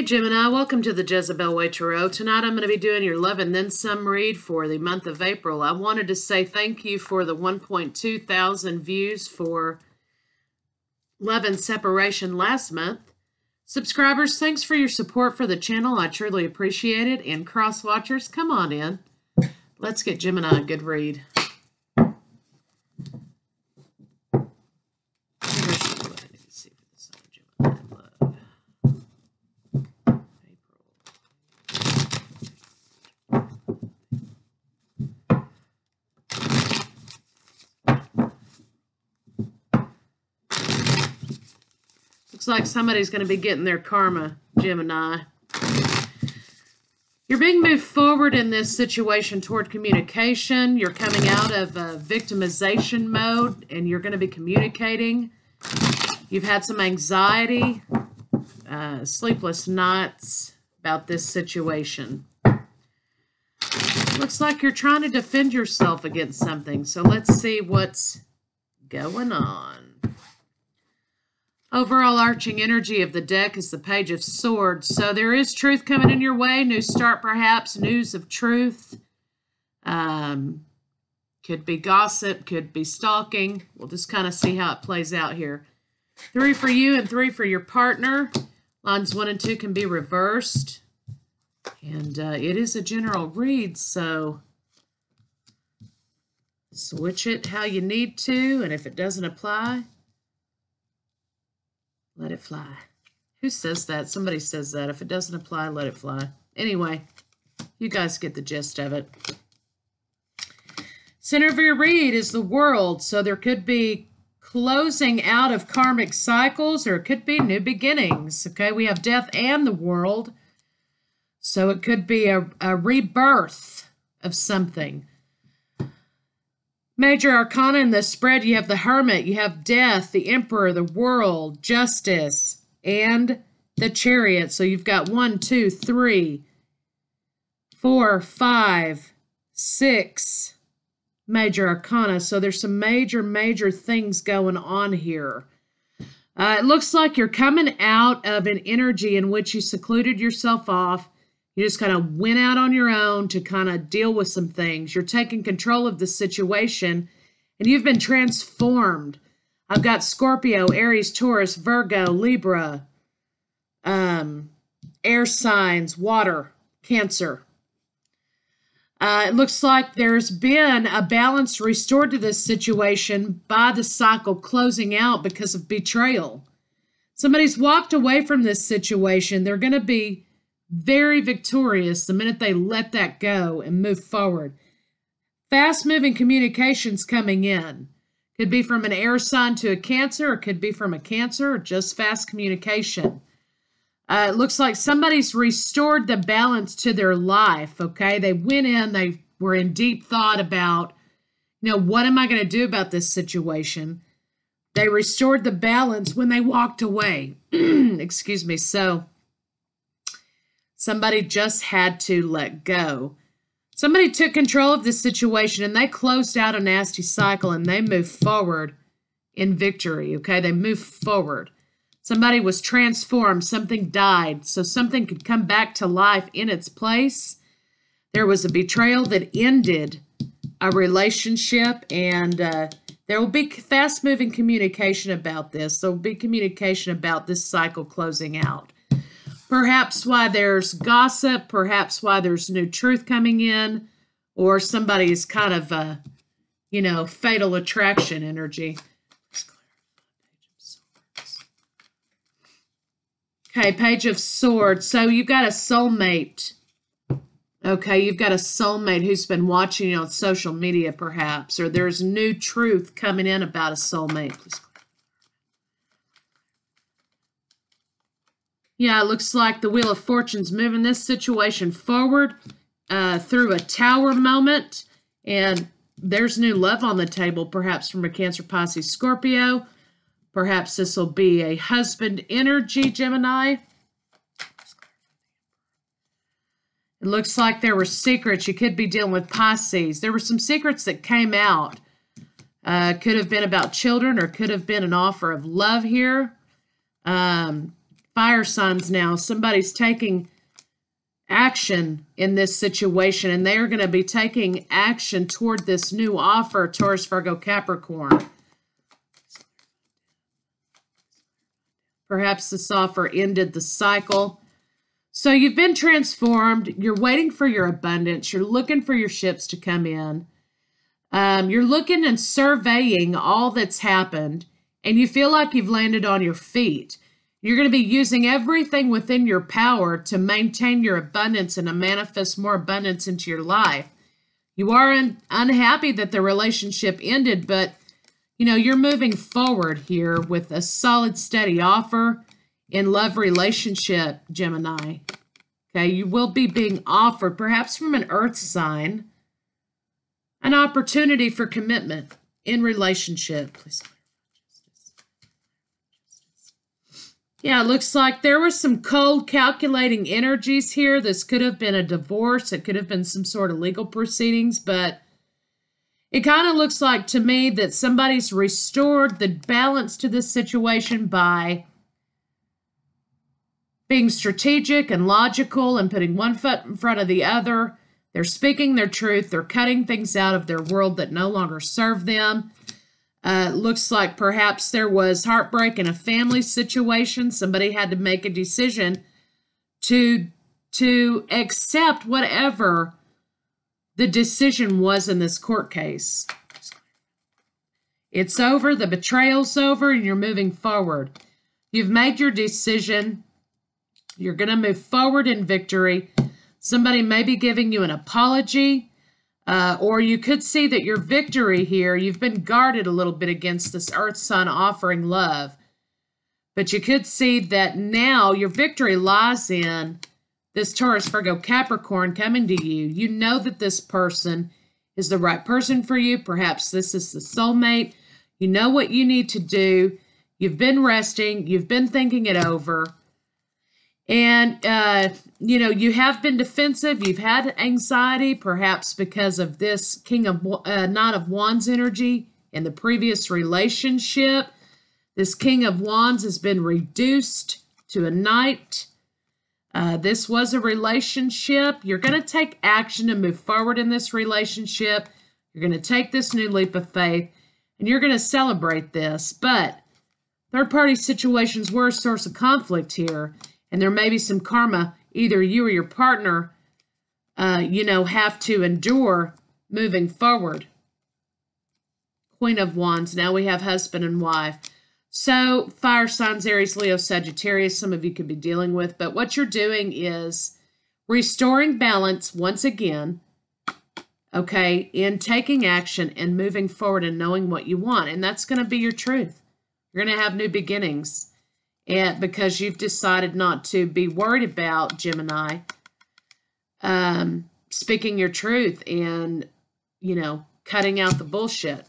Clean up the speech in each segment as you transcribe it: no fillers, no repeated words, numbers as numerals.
Hey Gemini, welcome to the Jezebel Way Tarot. Tonight I'm going to be doing your love and then some read for the month of April. I wanted to say thank you for the 1.2 thousand views for Love and Separation last month. Subscribers, thanks for your support for the channel. I truly appreciate it. And cross-watchers, come on in. Let's get Gemini a good read. Looks like somebody's going to be getting their karma, Gemini. You're being moved forward in this situation toward communication. You're coming out of victimization mode, and you're going to be communicating. You've had some anxiety, sleepless nights about this situation. Looks like you're trying to defend yourself against something. So let's see what's going on. Overall arching energy of the deck is the Page of Swords. So there is truth coming in your way. New start, perhaps. News of truth. Could be gossip. Could be stalking. We'll just kind of see how it plays out here. 3 for you and 3 for your partner. Lines 1 and 2 can be reversed. And it is a general read, so switch it how you need to. And if it doesn't apply, let it fly. Who says that? Somebody says that. If it doesn't apply, let it fly. Anyway, you guys get the gist of it. Center of your read is the World. So there could be closing out of karmic cycles, or it could be new beginnings. Okay, we have Death and the World. So it could be a rebirth of something. Major Arcana in the spread, you have the Hermit, you have Death, the Emperor, the World, Justice, and the Chariot. So you've got 1, 2, 3, 4, 5, 6 Major Arcana. So there's some major things going on here. It looks like you're coming out of an energy in which you secluded yourself off. You just kind of went out on your own to kind of deal with some things. You're taking control of the situation, and you've been transformed. I've got Scorpio, Aries, Taurus, Virgo, Libra, air signs, water, Cancer. It looks like there's been a balance restored to this situation by the cycle closing out because of betrayal. Somebody's walked away from this situation. They're going to be very victorious the minute they let that go and move forward. Fast-moving communications coming in. Could be from an air sign to a Cancer, or could be from a Cancer, or just fast communication. It looks like somebody's restored the balance to their life, okay? They went in, they were in deep thought about, what am I going to do about this situation? They restored the balance when they walked away. Excuse me. So somebody just had to let go. Somebody took control of this situation and they closed out a nasty cycle and they moved forward in victory, okay? They moved forward. Somebody was transformed. Something died, so something could come back to life in its place. There was a betrayal that ended a relationship, and there will be fast-moving communication about this. There will be communication about this cycle closing out. Perhaps why there's gossip, perhaps why there's new truth coming in, or somebody's kind of, fatal attraction energy. Okay, Page of Swords. So you've got a soulmate. Okay, you've got a soulmate who's been watching you on social media, perhaps, or there's new truth coming in about a soulmate. Yeah, it looks like the Wheel of Fortune's moving this situation forward through a tower moment, and there's new love on the table, perhaps from a Cancer, Pisces, Scorpio. Perhaps this will be a husband energy, Gemini. It looks like there were secrets. You could be dealing with Pisces. There were some secrets that came out. Could have been about children, or could have been an offer of love here. fire signs now. Somebody's taking action in this situation, and they're going to be taking action toward this new offer, Taurus, Virgo, Capricorn. Perhaps this offer ended the cycle. So you've been transformed. You're waiting for your abundance. You're looking for your ships to come in. You're looking and surveying all that's happened, and you feel like you've landed on your feet. You're going to be using everything within your power to maintain your abundance and to manifest more abundance into your life. You are unhappy that the relationship ended, but you know, you're moving forward here with a solid, steady offer in love relationship, Gemini. Okay, you will be being offered, perhaps from an earth sign, an opportunity for commitment in relationship. Please. Yeah, it looks like there were some cold, calculating energies here. This could have been a divorce. It could have been some sort of legal proceedings, but it kind of looks like to me that somebody's restored the balance to this situation by being strategic and logical and putting one foot in front of the other. They're speaking their truth. They're cutting things out of their world that no longer serve them. Looks like perhaps there was heartbreak in a family situation. Somebody had to make a decision to accept whatever the decision was in this court case. It's over. The betrayal's over, and you're moving forward. You've made your decision. You're going to move forward in victory. Somebody may be giving you an apology. Or you could see that your victory here, you've been guarded a little bit against this Earth Sun offering love. But you could see that now your victory lies in this Taurus, Virgo, Capricorn coming to you. You know that this person is the right person for you. Perhaps this is the soulmate. You know what you need to do. You've been resting. You've been thinking it over. And, you know, you have been defensive. You've had anxiety, perhaps because of this Knight of Wands energy in the previous relationship. This King of Wands has been reduced to a Knight. This was a relationship. You're going to take action to move forward in this relationship. You're going to take this new leap of faith, and you're going to celebrate this. But third-party situations were a source of conflict here. And there may be some karma, either you or your partner, you know, have to endure moving forward. Queen of Wands. Now we have husband and wife. So fire signs, Aries, Leo, Sagittarius, some of you could be dealing with. But what you're doing is restoring balance once again, okay, in taking action and moving forward and knowing what you want. And that's going to be your truth. You're going to have new beginnings. And because you've decided not to be worried about, Gemini, speaking your truth and, you know, cutting out the bullshit.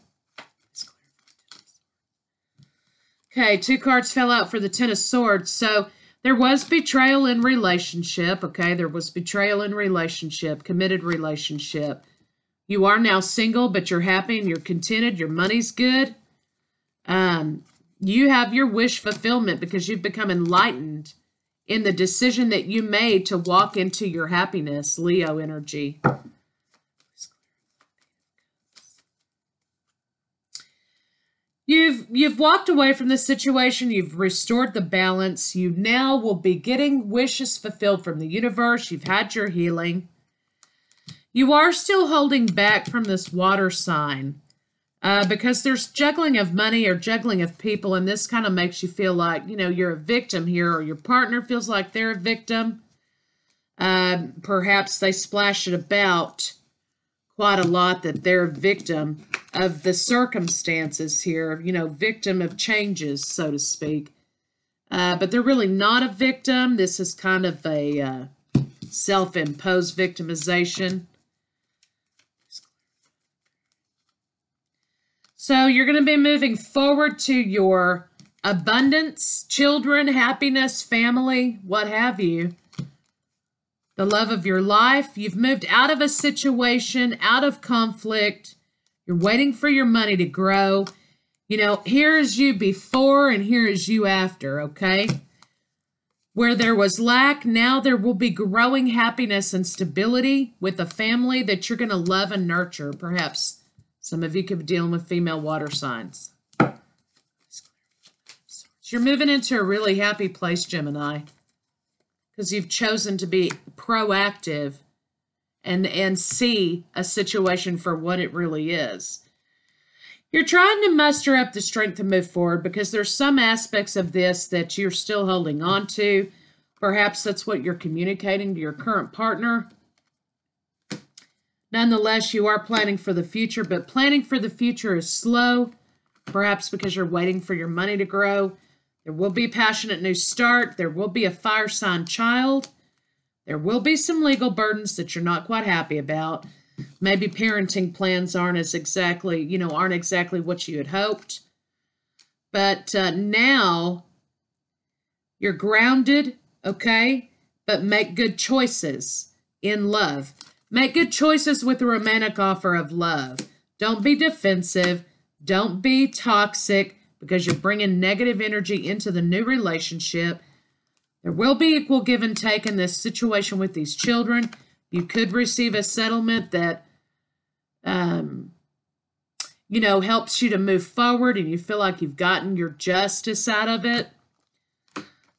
Okay, 2 cards fell out for the Ten of Swords. So there was betrayal in relationship. Okay, there was betrayal in relationship, committed relationship. You are now single, but you're happy and you're contented. Your money's good. You have your wish fulfillment because you've become enlightened in the decision that you made to walk into your happiness, Leo energy. You've walked away from this situation. You've restored the balance. You now will be getting wishes fulfilled from the universe. You've had your healing. You are still holding back from this water sign. Because there's juggling of money or juggling of people, and this kind of makes you feel like, you know, you're a victim here, or your partner feels like they're a victim. Perhaps they splash it about quite a lot that they're a victim of the circumstances here, you know, victim of changes, so to speak. But they're really not a victim. This is kind of a self-imposed victimization. So you're going to be moving forward to your abundance, children, happiness, family, what have you. The love of your life. You've moved out of a situation, out of conflict. You're waiting for your money to grow. You know, here is you before and here is you after, okay? Where there was lack, now there will be growing happiness and stability with a family that you're going to love and nurture. Perhaps some of you could be dealing with female water signs. You're moving into a really happy place, Gemini, because you've chosen to be proactive and see a situation for what it really is. You're trying to muster up the strength to move forward because there's some aspects of this that you're still holding on to. Perhaps that's what you're communicating to your current partner. Nonetheless, you are planning for the future, but planning for the future is slow, perhaps because you're waiting for your money to grow. There will be a passionate new start. There will be a fire sign child. There will be some legal burdens that you're not quite happy about. Maybe parenting plans aren't exactly what you had hoped. But now you're grounded, okay? But make good choices in love. Make good choices with a romantic offer of love. Don't be defensive. Don't be toxic because you're bringing negative energy into the new relationship. There will be equal give and take in this situation with these children. You could receive a settlement that, helps you to move forward and you feel like you've gotten your justice out of it.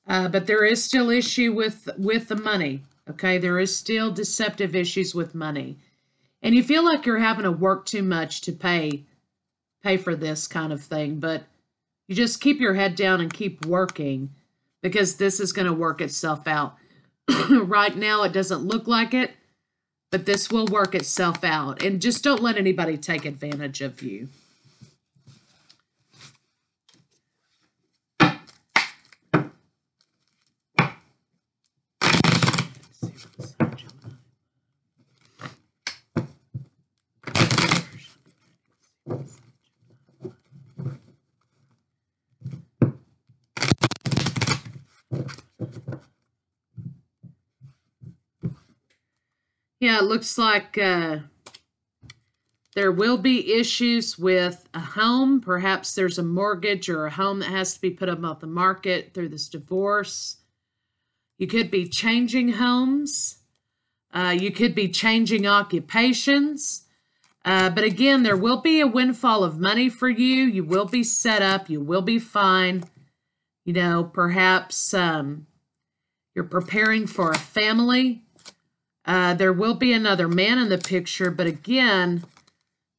But there is still issue with the money, okay? There is still deceptive issues with money. And you feel like you're having to work too much to pay for this kind of thing. But you just keep your head down and keep working because this is going to work itself out. Right now, it doesn't look like it, but this will work itself out. And just don't let anybody take advantage of you. Yeah, it looks like there will be issues with a home. Perhaps there's a mortgage or a home that has to be put up off the market through this divorce. You could be changing homes. You could be changing occupations. But again, there will be a windfall of money for you. You will be set up. You will be fine. Perhaps you're preparing for a family. There will be another man in the picture, but again,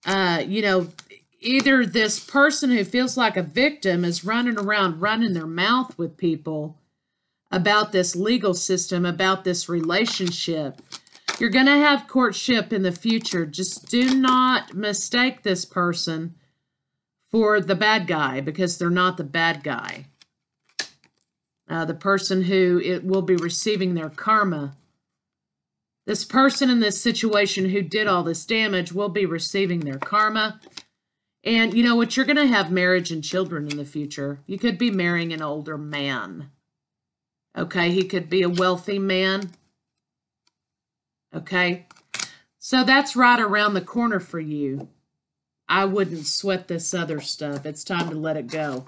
either this person who feels like a victim is running around running their mouth with people about this legal system, about this relationship. You're going to have courtship in the future. Just do not mistake this person for the bad guy because they're not the bad guy. The person who will be receiving their karma. This person in this situation who did all this damage will be receiving their karma. And you know what? You're going to have marriage and children in the future. You could be marrying an older man. Okay, he could be a wealthy man. Okay, so that's right around the corner for you. I wouldn't sweat this other stuff. It's time to let it go.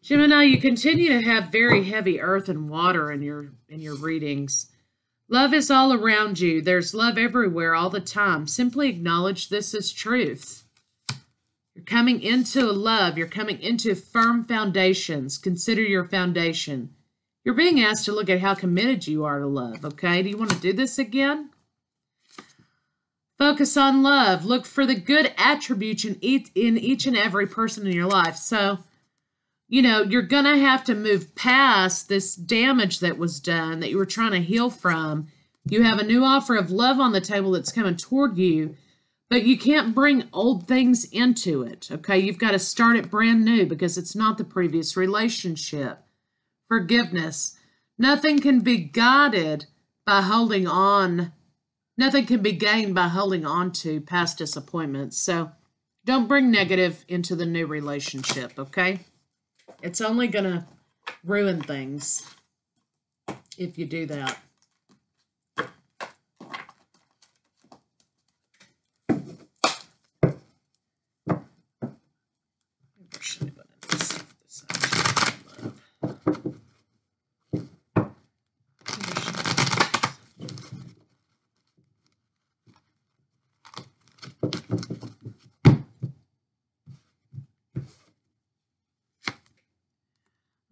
Gemini, you continue to have very heavy earth and water in your readings. Love is all around you. There's love everywhere all the time. Simply acknowledge this as truth. You're coming into love. You're coming into firm foundations. Consider your foundation. You're being asked to look at how committed you are to love, okay? Do you want to do this again? Focus on love. Look for the good attributes in each and every person in your life. So, you're going to have to move past this damage that was done, that you were trying to heal from. You have a new offer of love on the table that's coming toward you, but you can't bring old things into it, okay? You've got to start it brand new because it's not the previous relationship. Forgiveness. Nothing can be guided by holding on. Nothing can be gained by holding on to past disappointments. So don't bring negative into the new relationship, okay? It's only going to ruin things if you do that.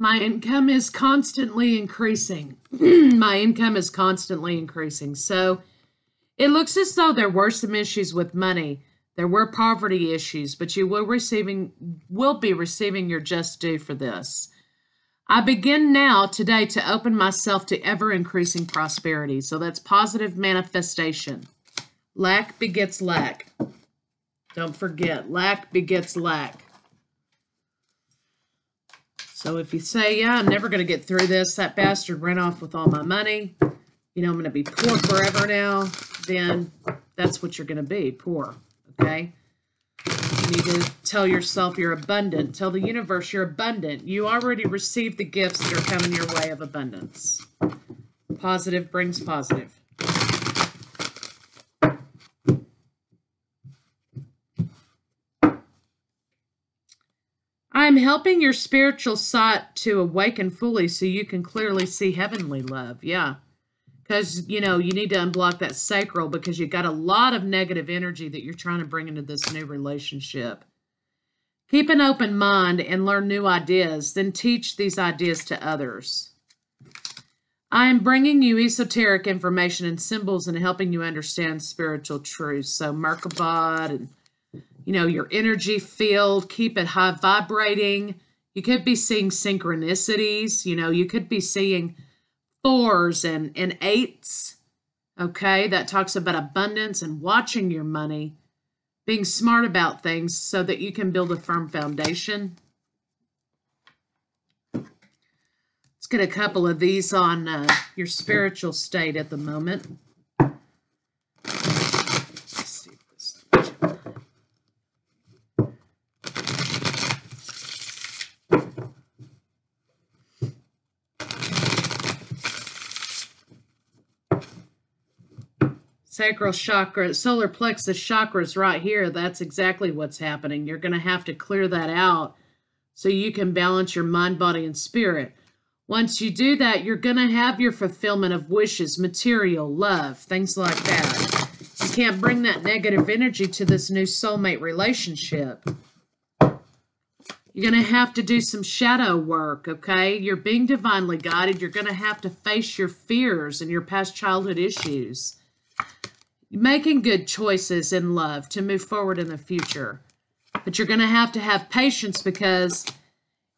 My income is constantly increasing. My income is constantly increasing. So it looks as though there were some issues with money. There were poverty issues, but you will be receiving your just due for this. I begin now today to open myself to ever-increasing prosperity. So that's positive manifestation. Lack begets lack. Don't forget, lack begets lack. So if you say, yeah, I'm never going to get through this, that bastard ran off with all my money, you know, I'm going to be poor forever now, then that's what you're going to be, poor, okay? You need to tell yourself you're abundant. Tell the universe you're abundant. You already received the gifts that are coming your way of abundance. Positive brings positive. I'm helping your spiritual sight to awaken fully so you can clearly see heavenly love. Yeah. Because, you know, you need to unblock that sacral because you got a lot of negative energy that you're trying to bring into this new relationship. Keep an open mind and learn new ideas, then teach these ideas to others. I am bringing you esoteric information and symbols and helping you understand spiritual truths. So Merkabah and, you know, your energy field, keep it high vibrating. You could be seeing synchronicities. You know, you could be seeing 4s and 8s. Okay, that talks about abundance and watching your money, being smart about things so that you can build a firm foundation. Let's get a couple of these on your spiritual state at the moment. Let's see if this sacral chakra, solar plexus chakra is right here. That's exactly what's happening. You're going to have to clear that out so you can balance your mind, body, and spirit. Once you do that, you're going to have your fulfillment of wishes, material, love, things like that. You can't bring that negative energy to this new soulmate relationship. You're going to have to do some shadow work, okay? You're being divinely guided. You're going to have to face your fears and your past childhood issues. Making good choices in love to move forward in the future. But you're going to have patience because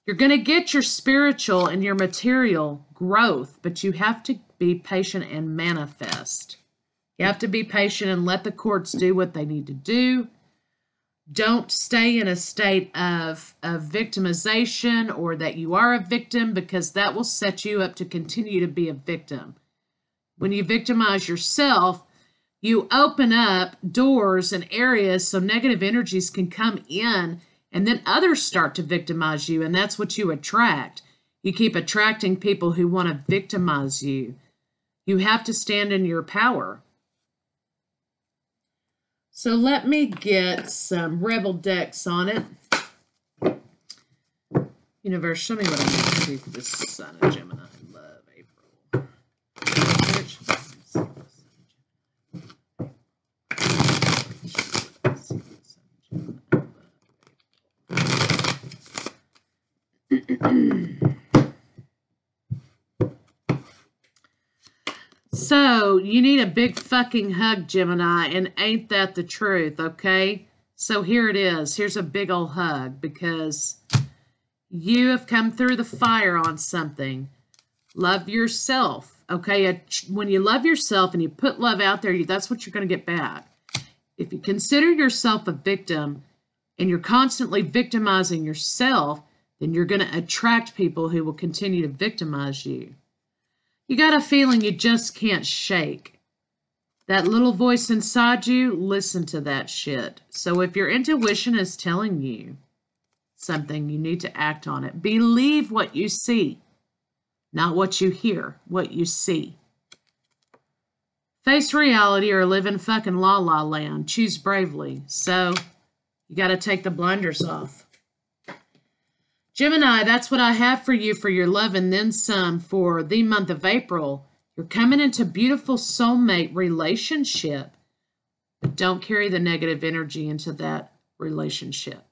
you're going to get your spiritual and your material growth, but you have to be patient and manifest. You have to be patient and let the courts do what they need to do. Don't stay in a state of victimization or that you are a victim because that will set you up to continue to be a victim. When you victimize yourself, you open up doors and areas so negative energies can come in, and then others start to victimize you, and that's what you attract. You keep attracting people who want to victimize you. You have to stand in your power. So let me get some rebel decks on it. Universe, show me what I need to see for this Sun of Gemini. Love, April. So, you need a big fucking hug, Gemini, and ain't that the truth, okay? So here it is. Here's a big old hug because you have come through the fire on something. Love yourself, okay? When you love yourself and you put love out there, that's what you're going to get back. If you consider yourself a victim and you're constantly victimizing yourself, then you're going to attract people who will continue to victimize you. You got a feeling you just can't shake. That little voice inside you, listen to that shit. So if your intuition is telling you something, you need to act on it. Believe what you see, not what you hear, what you see. Face reality or live in fucking la-la land. Choose bravely. So you got to take the blinders off. Gemini, that's what I have for you for your love and then some for the month of April. You're coming into beautiful soulmate relationship, but don't carry the negative energy into that relationship.